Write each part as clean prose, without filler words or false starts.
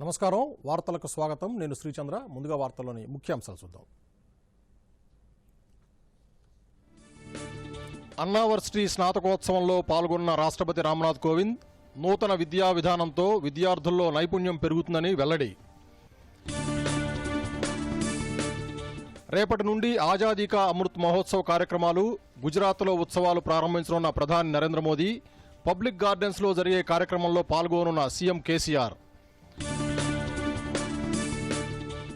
నమస్కారం వార్తలకు స్వాగతం నేను శ్రీచంద్ర ముందుగా వార్తల్లోని ముఖ్యాంశాలు చూద్దాం అన్నా వర్సిటీ స్నాతకోత్సవంలో పాల్గొన్న రాష్ట్రపతి రామ్నాథ్ కోవింద్ నూతన విద్యా విధానంతో విద్యార్థుల్లో నైపుణ్యం పెరుగుతుందని వెల్లడి రేపటి నుండి ఆజాదీ కా అమృత్ మహోత్సవ్ కార్యక్రమాలు గుజరాత్లో ఉత్సవాలు ప్రారంభించనున్న ప్రధాని నరేంద్ర మోదీ పబ్లిక్ గార్డెన్స్లో జరిగే కార్యక్రమంలో పాల్గొనున్న సీఎం కేసీఆర్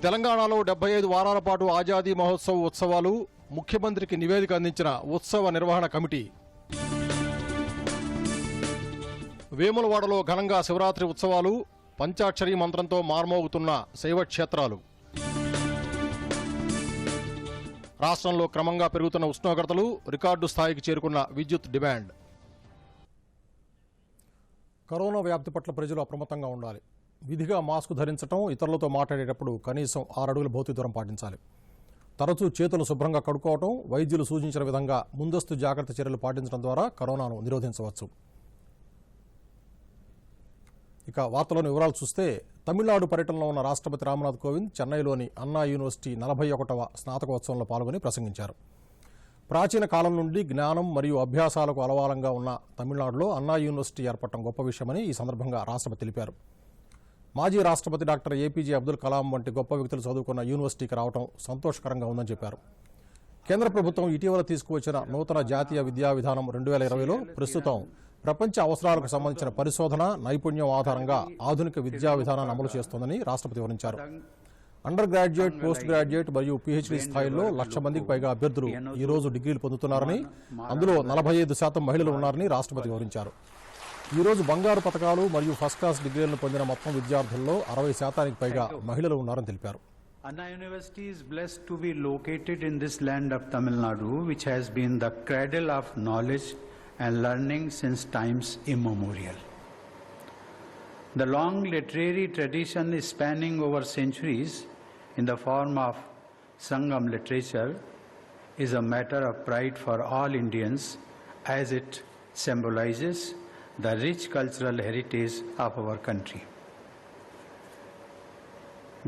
తెలంగాణలో 75 వారాల పాటు ఆజాదీ మహోత్సవ్ ఉత్సవాలు ముఖ్యమంత్రికి నివేదిక అందించిన ఉత్సవ నిర్వహణ కమిటీ వేములవాడలో ఘనంగా శివరాత్రి ఉత్సవాలు పంచాక్షరి మంత్రంతో మార్మోగుతున్న శైవ క్షేత్రాలు రాష్ట్రంలో క్రమంగా పెరుగుతున్న ఉష్ణోగ్రతలు రికార్డు స్థాయికి చేరుకున్న విద్యుత్ డిమాండ్ కరోనా వ్యాప్తి పట్ల ప్రజలు అప్రమత్తంగా ఉండాలి. విధిగా మాస్క్ ధరించడం, ఇతరులతో మాట్లాడేటప్పుడు కనీసం 6 అడుగుల భౌతిక దూరం పాటించాలి. తరచూ చేతులు శుభ్రంగా కడుక్కోవడం, వైద్యులు సూచించిన విధంగా ముందస్తు జాగ్రత్త చర్యలు పాటించడం ద్వారా కరోనాను నిరోధించవచ్చు. ఇక వార్తలోని వివరాలు చూస్తే తమిళనాడు పర్యటనలో ఉన్న రాష్ట్రపతి రామ్నాథ్ కోవింద్ చెన్నైలోని అన్నా యూనివర్సిటీ 41వ స్నాతకోత్సవంలో పాల్గొని ప్రసంగించారు. ప్రాచీన కాలం నుండి జ్ఞానం మరియు అభ్యాసాలకు అలవాలంగా ఉన్న తమిళనాడులో అన్నా యూనివర్సిటీ ఏర్పడటం గొప్ప విషయమని ఈ సందర్భంగా రాష్ట్రపతి తెలిపారు. మాజీ రాష్ట్రపతి డాక్టర్ ఏపీజే అబ్దుల్ కలాం వంటి గొప్ప వ్యక్తులు చదువుకున్న యూనివర్సిటీకి రావడం సంతోషకరంగా ఉందని చెప్పారు. కేంద్ర ప్రభుత్వం ఇటీవల తీసుకువచ్చిన నూతన జాతీయ విద్యా విధానం 2020లో ప్రస్తుతం ప్రపంచ అవసరాలకు సంబంధించిన పరిశోధన, నైపుణ్యం ఆధారంగా ఆధునిక విద్యా విధానాన్ని అమలు చేస్తోందని రాష్ట్రపతి వివరించారు. అండర్ గ్రాడ్యుయేట్, పోస్ట్ గ్రాడ్యుయేట్ మరియు పీహెచ్డీ స్థాయిల్లో 1,00,000 మందికి పైగా అభ్యర్థులు ఈ రోజు డిగ్రీలు పొందుతున్నారని, అందులో 45% మహిళలు ఉన్నారని రాష్ట్రపతి వివరించారు. ఈ రోజు బంగారు పతకాలు మరియు ఫస్ట్ క్లాస్ డిగ్రీలను పొందిన మొత్తం విద్యార్థుల్లో 60% పైగా మహిళలు ఉన్నారని తెలిపారు. Anna University is blessed to be located in this land of Tamil Nadu, which has been the cradle of knowledge and learning since times immemorial. The long literary tradition is spanning over centuries in the form of Sangam literature is a matter of pride for all Indians as it symbolizes the rich cultural heritage of our country.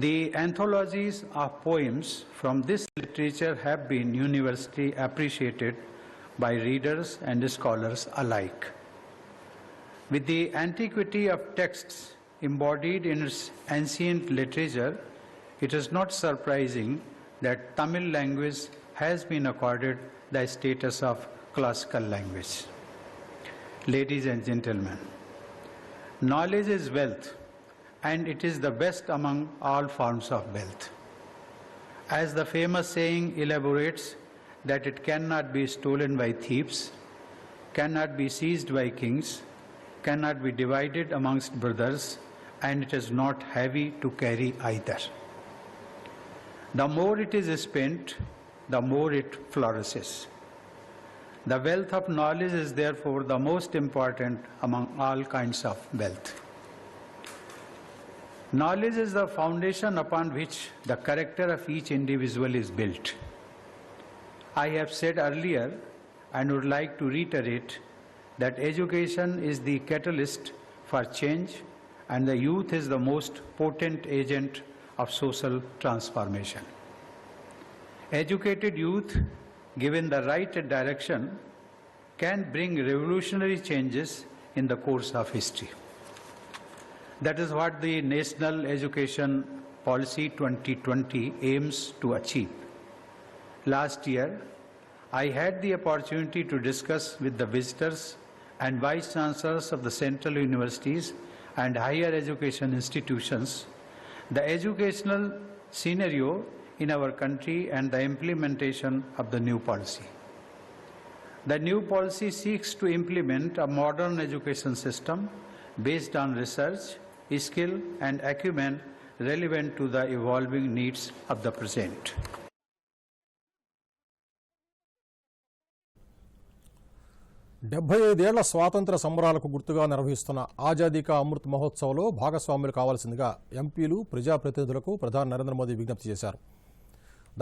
The anthologies of poems from this literature have been universally appreciated by readers and scholars alike. With the antiquity of texts embodied in its ancient literature, it is not surprising that Tamil language has been accorded the status of classical language. Ladies and gentlemen, knowledge is wealth, and it is the best among all forms of wealth. As the famous saying elaborates, that it cannot be stolen by thieves, cannot be seized by kings, cannot be divided amongst brothers, and it is not heavy to carry either. The more it is spent, the more it flourishes. The wealth of knowledge is therefore the most important among all kinds of wealth. Knowledge is the foundation upon which the character of each individual is built. I have said earlier and would like to reiterate that education is the catalyst for change and the youth is the most potent agent of social transformation. Educated youth, given the right direction, can bring revolutionary changes in the course of history. That is what the National Education Policy 2020 aims to achieve. Last year, I had the opportunity to discuss with the visitors and vice chancellors of the central universities and higher education institutions the educational scenario in our country and the implementation of the new policy. The new policy seeks to implement a modern education system based on research, skill and acumen relevant to the evolving needs of the present. ఏళ్ల స్వాతంత్ర సంబరాలకు గుర్తుగా నిర్వహిస్తున్న ఆజాదీ కా అమృత్ మహోత్సవ్లో భాగస్వాములు కావాల్సిందిగా ఎంపీలు, ప్రజాప్రతినిధులకు ప్రధాని నరేంద్ర మోదీ విజ్ఞప్తి చేశారు.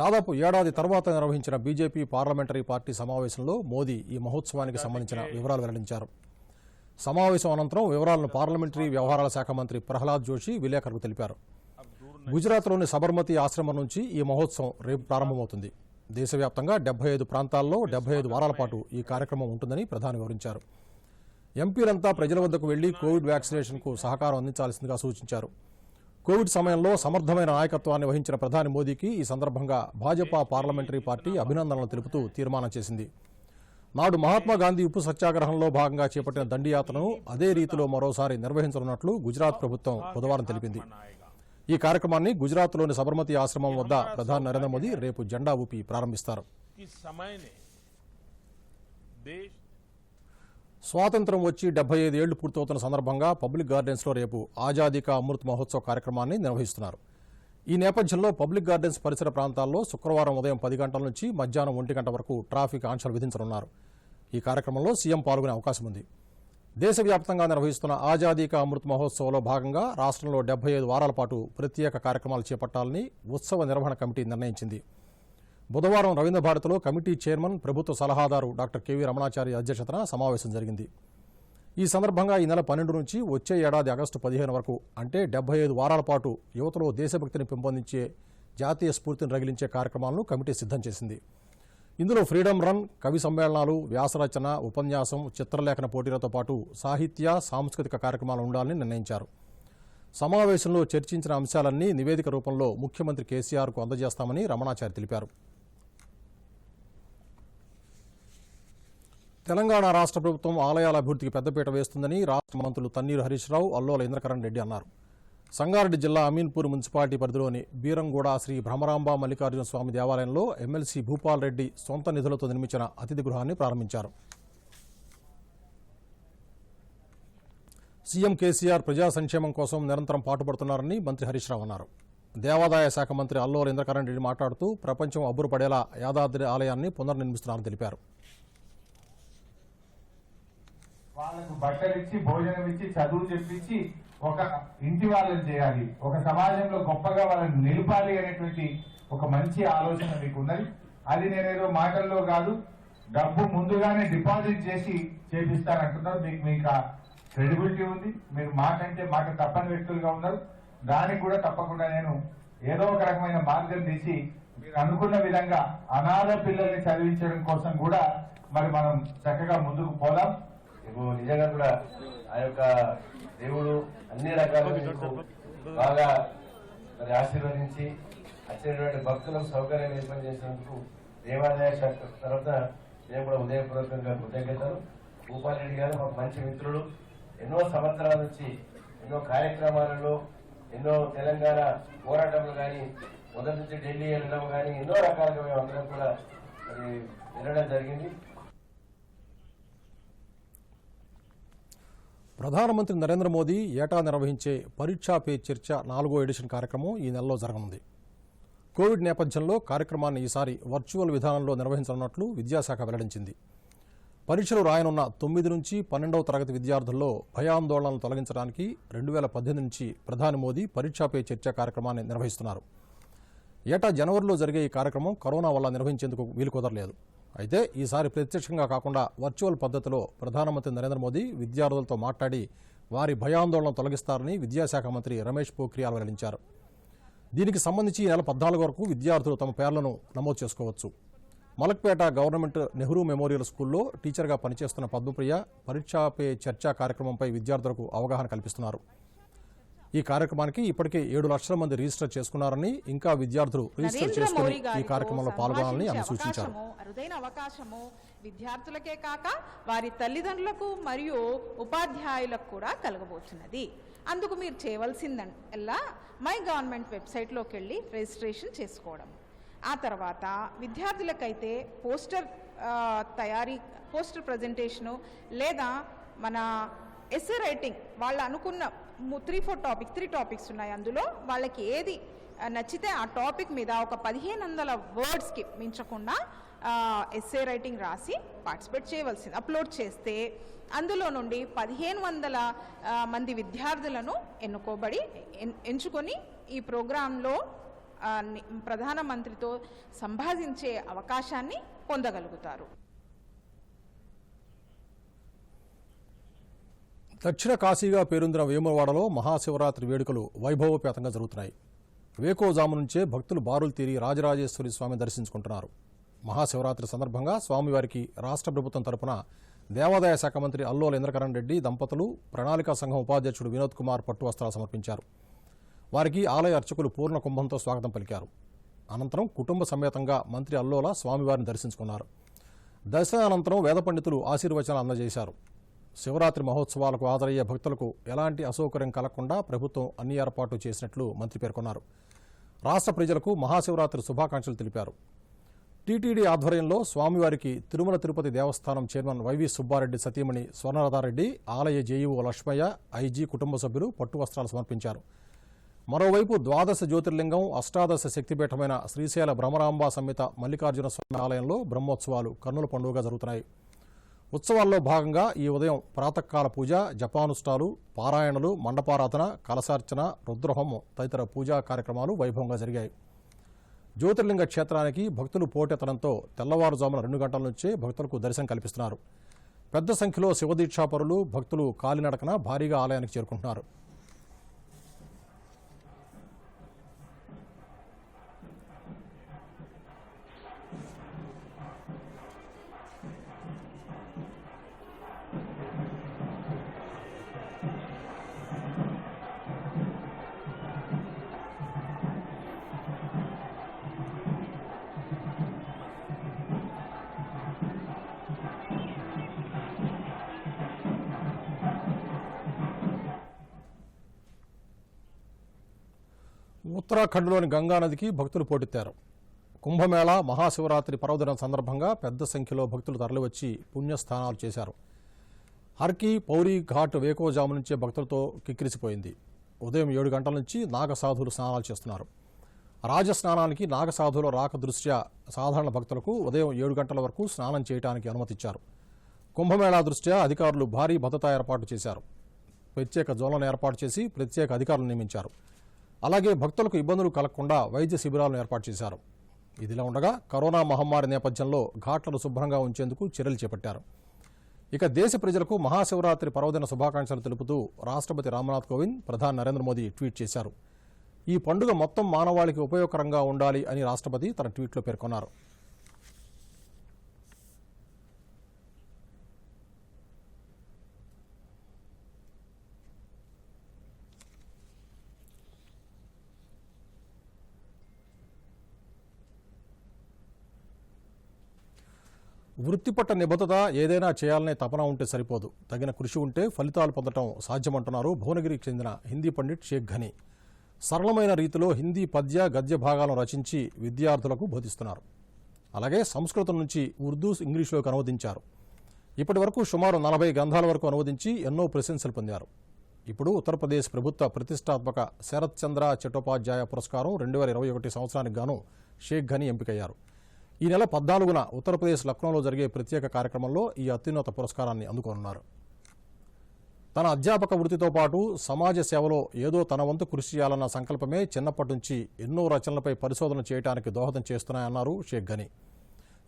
దాదాపు ఏడాది తర్వాత నిర్వహించిన బీజేపీ పార్లమెంటరీ పార్టీ సమావేశంలో మోదీ ఈ మహోత్సవానికి సంబంధించిన వివరాలు వెల్లడించారు. సమావేశం అనంతరం వివరాలను పార్లమెంటరీ వ్యవహారాల శాఖ మంత్రి ప్రహ్లాద్ జోషి విలేకరులకు తెలిపారు. గుజరాత్లోని సబర్మతి ఆశ్రమం నుంచి ఈ మహోత్సవం రేపు ప్రారంభమవుతుంది. దేశవ్యాప్తంగా 75 ప్రాంతాల్లో 75 వారాల పాటు ఈ కార్యక్రమం ఉంటుందని ప్రధాని వివరించారు. ఎంపీలంతా ప్రజల వద్దకు వెళ్లి కోవిడ్ వ్యాక్సినేషన్కు సహకారం అందించాల్సిందిగా సూచించారు. కోవిడ్ సమయంలో సమర్థమైన నాయకత్వాన్ని వహించిన ప్రధాని మోదీకి ఈ సందర్భంగా భాజపా పార్లమెంటరీ పార్టీ అభినందనలు తెలుపుతూ తీర్మానం చేసింది. నాడు మహాత్మాగాంధీ ఉప్పు సత్యాగ్రహంలో భాగంగా చేపట్టిన దండియాత్రను అదే రీతిలో మరోసారి నిర్వహించనున్నట్లు గుజరాత్ ప్రభుత్వం బుధవారం తెలిపింది. ఈ కార్యక్రమాన్ని గుజరాత్లోని సబర్మతి ఆశ్రమం వద్ద ప్రధాని నరేంద్ర మోదీ రేపు జెండా ఊపి ప్రారంభిస్తారు. స్వాతంత్ర్యం వచ్చి 75 ఏళ్లు పూర్తవుతున్న సందర్భంగా పబ్లిక్ గార్డెన్స్లో రేపు ఆజాదీ కా అమృత్ మహోత్సవ్ కార్యక్రమాన్ని నిర్వహిస్తున్నారు. ఈ నేపథ్యంలో పబ్లిక్ గార్డెన్స్ పరిసర ప్రాంతాల్లో శుక్రవారం ఉదయం 10 గంటల నుంచి మధ్యాహ్నం 1 గంట వరకు ట్రాఫిక్ ఆంక్షలు విధించనున్నారు. ఈ కార్యక్రమంలో సీఎం పాల్గొనే అవకాశం ఉంది. దేశవ్యాప్తంగా నిర్వహిస్తున్న ఆజాదీ కా అమృత్ మహోత్సవ్లో భాగంగా రాష్ట్రంలో 75 వారాల పాటు ప్రత్యేక కార్యక్రమాలు చేపట్టాలని ఉత్సవ నిర్వహణ కమిటీ నిర్ణయించింది. బుధవారం రవీంద్ర భారతిలో కమిటీ చైర్మన్, ప్రభుత్వ సలహాదారు డాక్టర్ కెవి రమణాచారి అధ్యక్షతన సమావేశం జరిగింది. ఈ సందర్భంగా ఈ నెల 12 నుంచి వచ్చే ఏడాది ఆగస్టు 15 వరకు అంటే 75 వారాల పాటు యువతలో దేశభక్తిని పెంపొందించే, జాతీయ స్ఫూర్తిని రగిలించే కార్యక్రమాలను కమిటీ సిద్ధం చేసింది. ఇందులో ఫ్రీడమ్ రన్, కవి సమ్మేళనాలు, వ్యాసరచన, ఉపన్యాసం, చిత్రలేఖన పోటీలతో పాటు సాహిత్య, సాంస్కృతిక కార్యక్రమాలు ఉండాలని నిర్ణయించారు. సమావేశంలో చర్చించిన అంశాలన్నీ నివేదిక రూపంలో ముఖ్యమంత్రి కేసీఆర్కు అందజేస్తామని రమణాచారి తెలిపారు. తెలంగాణ రాష్ట్ర ప్రభుత్వం ఆలయాల అభివృద్ధికి పెద్దపీట వేస్తుందని రాష్ట్ర మంత్రులు తన్నీరు హరీష్ రావు, అల్లోల ఇంద్రకరణ్ రెడ్డి అన్నారు. సంగారెడ్డి జిల్లా అమీన్పూర్ మున్సిపాలిటీ పరిధిలోని బీరంగూడ శ్రీ భ్రమరాంబ మల్లికార్జున స్వామి దేవాలయంలో ఎమ్మెల్సీ భూపాల్ రెడ్డి సొంత నిధులతో నిర్మించిన అతిథి గృహాన్ని ప్రారంభించారు. సీఎం కేసీఆర్ ప్రజా సంక్షేమం కోసం నిరంతరం పాటుపడుతున్నారని మంత్రి హరీష్ రావు అన్నారు. దేవాదాయ శాఖ మంత్రి అల్లోల ఇంద్రకరణ్ రెడ్డి మాట్లాడుతూ ప్రపంచం అబ్బురపడేలా యాదాద్రి ఆలయాన్ని పునర్నిర్మిస్తున్నారని తెలిపారు. వాళ్ళకు బట్టలు ఇచ్చి, భోజనం ఇచ్చి, చదువు చెప్పించి ఒక ఇంటి వాళ్ళని చేయాలి, ఒక సమాజంలో గొప్పగా వాళ్ళని నిలపాలి అనేటువంటి ఒక మంచి ఆలోచన మీకు ఉన్నది. అది నేనేదో మాటల్లో కాదు, డబ్బు ముందుగానే డిపాజిట్ చేసి చేపిస్తానంటున్నారు. మీకు క్రెడిబిలిటీ ఉంది. మీరు మాట అంటే మాట తప్పని వ్యక్తులుగా ఉన్నారు. దానికి కూడా తప్పకుండా నేను ఏదో ఒక రకమైన మార్గం తీసి మీరు అనుకున్న విధంగా అనాథ పిల్లల్ని చదివించడం కోసం కూడా మరి మనం చక్కగా ముందుకు పోదాం. నిజంగా కూడా ఆ యొక్క దేవుడు అన్ని రకాలుగా బాగా మరి ఆశీర్వదించి వచ్చినటువంటి భక్తులకు సౌకర్యం ఏర్పాటు చేసినందుకు దేవాదాయ శాఖ తరఫున నేను కూడా ఉదయపూర్వకంగా కృతజ్ఞతలు. భూపాల్ రెడ్డి గారు మాకు మంచి మిత్రుడు. ఎన్నో సంవత్సరాల నుంచి ఎన్నో కార్యక్రమాలలో, ఎన్నో తెలంగాణ పోరాటంలో కానీ, మొదటి నుంచి ఢిల్లీ వెళ్ళడం కానీ ఎన్నో రకాలుగా మేము అందరం కూడా మరి వెళ్ళడం జరిగింది. ప్రధానమంత్రి నరేంద్ర మోదీ ఏటా నిర్వహించే పరీక్షా పే చర్చ 4వ ఎడిషన్ కార్యక్రమం ఈ నెలలో జరగనుంది. కోవిడ్ నేపథ్యంలో కార్యక్రమాన్ని ఈసారి వర్చువల్ విధానంలో నిర్వహించనున్నట్లు విద్యాశాఖ వెల్లడించింది. పరీక్షలు రాయనున్న 9 నుంచి 12వ తరగతి విద్యార్థుల్లో భయాందోళనలు తొలగించడానికి 2018 నుంచి ప్రధాని మోదీ పరీక్షా పే చర్చ కార్యక్రమాన్ని నిర్వహిస్తున్నారు. ఏటా జనవరిలో జరిగే ఈ కార్యక్రమం కరోనా వల్ల నిర్వహించేందుకు వీలు కుదరలేదు. అయితే ఈసారి ప్రత్యక్షంగా కాకుండా వర్చువల్ పద్ధతిలో ప్రధానమంత్రి నరేంద్ర మోదీ విద్యార్థులతో మాట్లాడి వారి భయాందోళన తొలగిస్తారని విద్యాశాఖ మంత్రి రమేష్ పోఖ్రియాల్ వెల్లడించారు. దీనికి సంబంధించి ఈ నెల 14 వరకు విద్యార్థులు తమ పేర్లను నమోదు చేసుకోవచ్చు. మలక్పేట గవర్నమెంట్ నెహ్రూ మెమోరియల్ స్కూల్లో టీచర్గా పనిచేస్తున్న పద్మప్రియ పరీక్షా పే చర్చా కార్యక్రమంపై విద్యార్థులకు అవగాహన కల్పిస్తున్నారు. ఈ కార్యక్రమానికి ఇప్పటికే 7 లక్షల మంది రిజిస్టర్ చేసుకున్నారని, ఇంకా విద్యార్థులు రిజిస్టర్ చేసుకుని ఈ కార్యక్రమంలో పాల్గొనాలని ఆమె సూచించారు. అరుదైన అవకాశము విద్యార్థులకే కాక వారి తల్లిదండ్రులకు మరియు ఉపాధ్యాయులకు కూడా కలగబోతున్నది. అందుకు మీరు చేయవలసిందల్లా మై గవర్నమెంట్ వెబ్సైట్లోకి వెళ్ళి రిజిస్ట్రేషన్ చేసుకోవడం. ఆ తర్వాత విద్యార్థులకైతే పోస్టర్ ప్రజెంటేషను లేదా మన ఎస్సే రైటింగ్ వాళ్ళు అనుకున్న 3 టాపిక్స్ ఉన్నాయి. అందులో వాళ్ళకి ఏది నచ్చితే ఆ టాపిక్ మీద ఒక 1500 వర్డ్స్కి మించకుండా ఎస్సే రైటింగ్ రాసి పార్టిసిపేట్ చేయవలసింది. అప్లోడ్ చేస్తే అందులో నుండి 1500 మంది విద్యార్థులను ఎంచుకొని ఈ ప్రోగ్రాంలో ప్రధానమంత్రితో సంభాషించే అవకాశాన్ని పొందగలుగుతారు. దక్షిణ కాశీగా పేరొందిన వేములవాడలో మహాశివరాత్రి వేడుకలు వైభవోపేతంగా జరుగుతున్నాయి. వేకోజాము నుంచే భక్తులు బారులు తీరి రాజరాజేశ్వరి స్వామిని దర్శించుకుంటున్నారు. మహాశివరాత్రి సందర్భంగా స్వామివారికి రాష్ట్ర ప్రభుత్వం తరపున దేవాదాయ శాఖ మంత్రి అల్లోల ఇంద్రకరణ్ రెడ్డి దంపతులు ప్రణాళికా సంఘం ఉపాధ్యక్షుడు వినోద్ కుమార్ పట్టు వస్త్రాలు సమర్పించారు. వారికి ఆలయ అర్చకులు పూర్ణ కుంభంతో స్వాగతం పలికారు. అనంతరం కుటుంబ సమేతంగా మంత్రి అల్లోల స్వామివారిని దర్శించుకున్నారు. దర్శనానంతరం వేద పండితులు ఆశీర్వచనాలు అందజేశారు. శివరాత్రి మహోత్సవాలకు హాజరయ్యే భక్తులకు ఎలాంటి అసౌకర్యం కలగకుండా ప్రభుత్వం అన్ని ఏర్పాట్లు చేసినట్లు మంత్రి పేర్కొన్నారు. రాష్ట్ర ప్రజలకు మహాశివరాత్రి శుభాకాంక్షలు తెలిపారు. టీటీడీ ఆధ్వర్యంలో స్వామివారికి తిరుమల తిరుపతి దేవస్థానం చైర్మన్ వైవి సుబ్బారెడ్డి సతీమణి స్వర్ణలతారెడ్డి, ఆలయ జేఈఓ లక్ష్మయ్య, ఐజీ కుటుంబ సభ్యులు పట్టు వస్త్రాలు సమర్పించారు. మరోవైపు ద్వాదశ జ్యోతిర్లింగం, అష్టాదశ శక్తిపీఠమైన శ్రీశైల భ్రమరాంబ సమేత మల్లికార్జున స్వామి ఆలయంలో బ్రహ్మోత్సవాలు కన్నుల పండుగగా జరుగుతున్నాయి. ఉత్సవాల్లో భాగంగా ఈ ఉదయం ప్రాతకాల పూజ, జపానుష్ఠాలు, పారాయణలు, మండపారాధన, కలశార్చన, రుద్రహోమం తదితర పూజా కార్యక్రమాలు వైభవంగా జరిగాయి. జ్యోతిర్లింగ క్షేత్రానికి భక్తులు పోటెత్తడంతో తెల్లవారుజామున 2 గంటల నుంచే భక్తులకు దర్శనం కల్పిస్తున్నారు. పెద్ద సంఖ్యలో శివదీక్షాపరులు, భక్తులు కాలినడకన భారీగా ఆలయానికి చేరుకుంటున్నారు. ఉత్తరాఖండ్లోని గంగానదికి భక్తులు పోటెత్తారు. కుంభమేళా, మహాశివరాత్రి పర్వదినం సందర్భంగా పెద్ద సంఖ్యలో భక్తులు తరలివచ్చి పుణ్యస్నానాలు చేశారు. హర్కి పౌరీ ఘాట్ వేకోజాము నుంచే భక్తులతో కిక్కిరిసిపోయింది. ఉదయం 7 గంటల నుంచి నాగసాధువులు స్నానాలు చేస్తున్నారు. రాజస్నానానికి నాగసాధువుల రాక దృష్ట్యా సాధారణ భక్తులకు ఉదయం 7 గంటల వరకు స్నానం చేయడానికి అనుమతిచ్చారు. కుంభమేళా దృష్ట్యా అధికారులు భారీ భద్రతా ఏర్పాటు చేశారు. ప్రత్యేక జోన్లను ఏర్పాటు చేసి ప్రత్యేక అధికారులు నియమించారు. అలాగే భక్తులకు ఇబ్బందులు కలగకుండా వైద్య శిబిరాలను ఏర్పాటు చేశారు. ఇదిలా ఉండగా కరోనా మహమ్మారి నేపథ్యంలో ఘాట్లను శుభ్రంగా ఉంచేందుకు చర్యలు చేపట్టారు. ఇక దేశ ప్రజలకు మహాశివరాత్రి పర్వదిన శుభాకాంక్షలు తెలుపుతూ రాష్ట్రపతి రామ్నాథ్ కోవింద్, ప్రధాని నరేంద్ర మోదీ ట్వీట్ చేశారు. ఈ పండుగ మొత్తం మానవాళికి ఉపయోగకరంగా ఉండాలి అని రాష్ట్రపతి తన ట్వీట్లో పేర్కొన్నారు. వృత్తిపట్ట నిబద్ధత, ఏదైనా చేయాలనే తపన ఉంటే సరిపోదు, తగిన కృషి ఉంటే ఫలితాలు పొందడం సాధ్యమంటున్నారు భువనగిరికి చెందిన హిందీ పండిట్ షేక్ ఘనీ. సరళమైన రీతిలో హిందీ పద్య, గద్య భాగాలను రచించి విద్యార్థులకు బోధిస్తున్నారు. అలాగే సంస్కృతం నుంచి ఉర్దూ, ఇంగ్లీష్లోకి అనువదించారు. ఇప్పటి వరకు సుమారు 40 గ్రంథాల వరకు అనువదించి ఎన్నో ప్రశంసలు పొందారు. ఇప్పుడు ఉత్తరప్రదేశ్ ప్రభుత్వ ప్రతిష్టాత్మక శరత్ చంద్ర చట్టోపాధ్యాయ పురస్కారం 2021 సంవత్సరానికి గాను షేక్ ఘనీ ఎంపికయ్యారు. ఈ నెల 14న ఉత్తరప్రదేశ్ లక్నోలో జరిగే ప్రత్యేక కార్యక్రమంలో ఈ అత్యున్నత పురస్కారాన్ని అందుకోనున్నారు. తన అధ్యాపక వృత్తితో పాటు సమాజ సేవలో ఏదో తన వంతు కృషి చేయాలన్న సంకల్పమే చిన్నప్పటి నుంచి ఎన్నో రచనలపై పరిశోధన చేయడానికి దోహదం చేస్తున్నాయన్నారు షేక్ ఘనీ.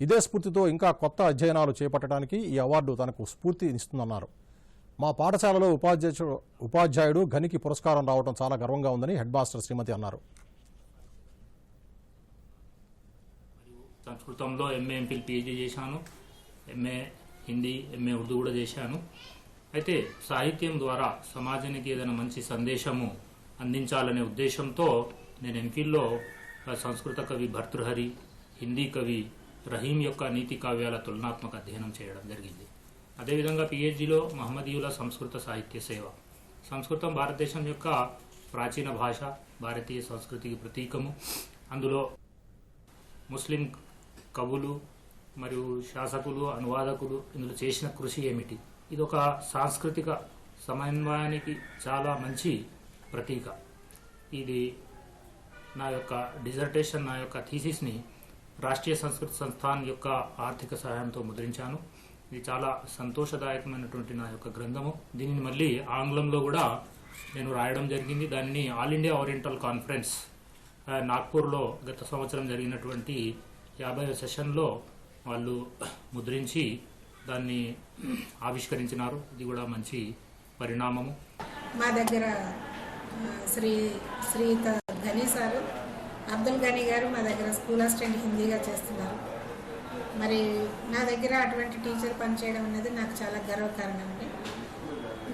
ఇదే స్ఫూర్తితో ఇంకా కొత్త అధ్యయనాలు చేపట్టడానికి ఈ అవార్డు తనకు స్ఫూర్తినిస్తుందన్నారు. మా పాఠశాలలో ఉపాధ్యాయుడు ఘనీకి పురస్కారం రావడం చాలా గర్వంగా ఉందని హెడ్ మాస్టర్ శ్రీమతి అన్నారు. సంస్కృతంలో ఎంఏ, ఎంఫిల్, పిహెచ్డీ చేశాను. ఎంఏ హిందీ, ఎంఏ ఉర్దూ కూడా చేశాను. అయితే సాహిత్యం ద్వారా సమాజానికి ఏదైనా మంచి సందేశము అందించాలనే ఉద్దేశంతో నేను ఎంఫిల్లో సంస్కృత కవి భర్తృహరి, హిందీ కవి రహీం యొక్క నీతి కావ్యాల తులనాత్మక అధ్యయనం చేయడం జరిగింది. అదేవిధంగా పిహెచ్డీలో మహమ్మదీయుల సంస్కృత సాహిత్య సేవ. సంస్కృతం భారతదేశం యొక్క ప్రాచీన భాష, భారతీయ సంస్కృతికి ప్రతీకము. అందులో ముస్లిం కవులు మరియు శాసకులు, అనువాదకులు ఇందులో చేసిన కృషి ఏమిటి, ఇది ఒక సాంస్కృతిక సమన్వయానికి చాలా మంచి ప్రతీక. ఇది నా యొక్క డిజర్టేషన్, నా యొక్క థీసిస్ని రాష్ట్రీయ సంస్కృత సంస్థాన్ యొక్క ఆర్థిక సహాయంతో ముద్రించాను. ఇది చాలా సంతోషదాయకమైనటువంటి నా యొక్క గ్రంథము. దీనిని మళ్ళీ ఆంగ్లంలో కూడా నేను రాయడం జరిగింది. దానిని ఆల్ ఇండియా ఓరియంటల్ కాన్ఫరెన్స్ నాగ్పూర్లో గత సంవత్సరం జరిగినటువంటి 50వ సెషన్లో వాళ్ళు ముద్రించి దాన్ని ఆవిష్కరించినారు. ఇది కూడా మంచి పరిణామము. మా దగ్గర శ్రీత ఘనీ సారు, అబ్దుల్ ఘనీ గారు మా దగ్గర స్కూల్ అసిస్టెంట్ హిందీగా చేస్తున్నారు. మరి నా దగ్గర అటువంటి టీచర్ పనిచేయడం అనేది నాకు చాలా గర్వకారణం అండి.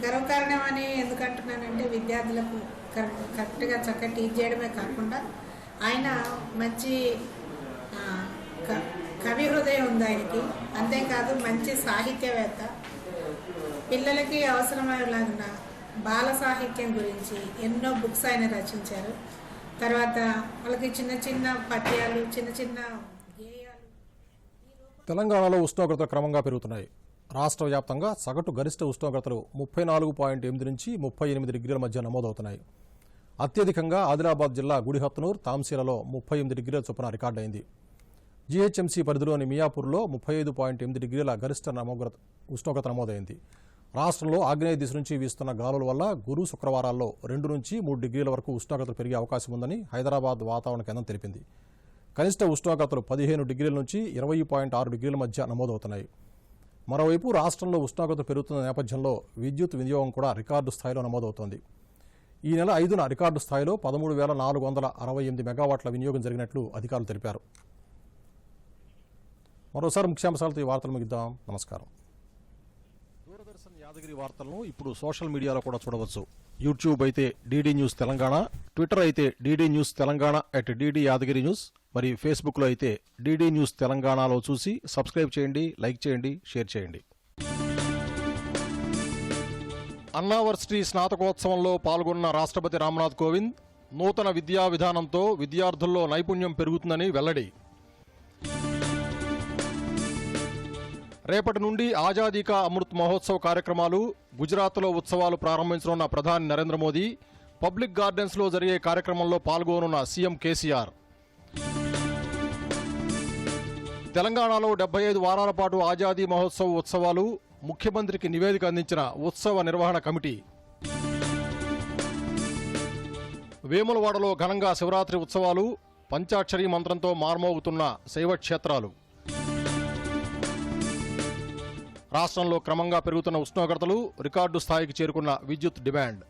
గర్వకారణం అని ఎందుకంటున్నానంటే విద్యార్థులకు కరెక్ట్గా చక్కగా టీచ్ చేయడమే కాకుండా ఆయన మంచి కవి హృదయం ఉంది ఆయనకి. అంతేకాదు మంచి సాహిత్యవేత్త. పిల్లలకి అవసరమయ్యేలాగిన బాల సాహిత్యం గురించి ఎన్నో బుక్స్ ఆయన రచించారు. తర్వాత వాళ్ళకి చిన్న చిన్న పద్యాలు, చిన్న చిన్న గేయాలు. తెలంగాణలో ఉష్ణోగ్రతలు క్రమంగా పెరుగుతున్నాయి. రాష్ట్ర వ్యాప్తంగా సగటు గరిష్ట ఉష్ణోగ్రతలు 34.8 నుంచి 38 డిగ్రీల మధ్య నమోదవుతున్నాయి. అత్యధికంగా ఆదిలాబాద్ జిల్లా గుడిహత్నూర్, తాంసీలలో 38 డిగ్రీల చొప్పున రికార్డైంది. జీహెచ్ఎంసీ పరిధిలోని మియాపూర్లో 35.8 డిగ్రీల గరిష్ట ఉష్ణోగ్రత నమోదైంది. రాష్ట్రంలో ఆగ్నేయ దిశ నుంచి వీస్తున్న గాలుల వల్ల గురు శుక్రవారాల్లో 2 నుంచి 3 డిగ్రీల వరకు ఉష్ణోగ్రతలు పెరిగే అవకాశం ఉందని హైదరాబాద్ వాతావరణ కేంద్రం తెలిపింది. కనిష్ట ఉష్ణోగ్రతలు 15 డిగ్రీల నుంచి 20.6 డిగ్రీల మధ్య నమోదవుతున్నాయి. మరోవైపు రాష్ట్రంలో ఉష్ణోగ్రత పెరుగుతున్న నేపథ్యంలో విద్యుత్ వినియోగం కూడా రికార్డు స్థాయిలో నమోదవుతోంది. ఈ నెల 5న రికార్డు స్థాయిలో 13,468 మెగావాట్ల వినియోగం జరిగినట్లు అధికారులు తెలిపారు. మరోసారి ముఖ్యాంశాలతో ఈ వార్తలు ముగిద్దాం. నమస్కారం. దూరదర్శన్ యాదగిరి వార్తలను ఇప్పుడు సోషల్ మీడియాలో కూడా చూడవచ్చు. యూట్యూబ్ అయితే డీడీ న్యూస్ తెలంగాణ, ట్విట్టర్ అయితే DD news Telangana @DD Yadagiri news, మరి ఫేస్బుక్లో అయితే డీడీ న్యూస్ తెలంగాణలో చూసి సబ్స్క్రైబ్ చేయండి, లైక్ చేయండి, షేర్ చేయండి. అన్నావర్సిటీ స్నాతకోత్సవంలో పాల్గొన్న రాష్ట్రపతి రామ్నాథ్ కోవింద్ నూతన విద్యా విధానంతో విద్యార్థుల్లో నైపుణ్యం పెరుగుతుందని వెల్లడి. రేపటి నుండి ఆజాదీ కా అమృత్ మహోత్సవ్ కార్యక్రమాలు, గుజరాత్లో ఉత్సవాలు ప్రారంభించనున్న ప్రధాని నరేంద్ర మోదీ, పబ్లిక్ గార్డెన్స్లో జరిగే కార్యక్రమంలో పాల్గొనున్న సీఎం కేసీఆర్. తెలంగాణలో 75 వారాల పాటు ఆజాదీ మహోత్సవ్ ఉత్సవాలు, ముఖ్యమంత్రికి నివేదిక అందించిన ఉత్సవ నిర్వహణ కమిటీ. వేములవాడలో ఘనంగా శివరాత్రి ఉత్సవాలు, పంచాక్షరి మంత్రంతో మార్మోగుతున్న శైవక్షేత్రాలు. రాష్ట్రంలో క్రమంగా పెరుగుతున్న ఉష్ణోగ్రతలు, రికార్డు స్థాయికి చేరుకున్న విద్యుత్ డిమాండ్.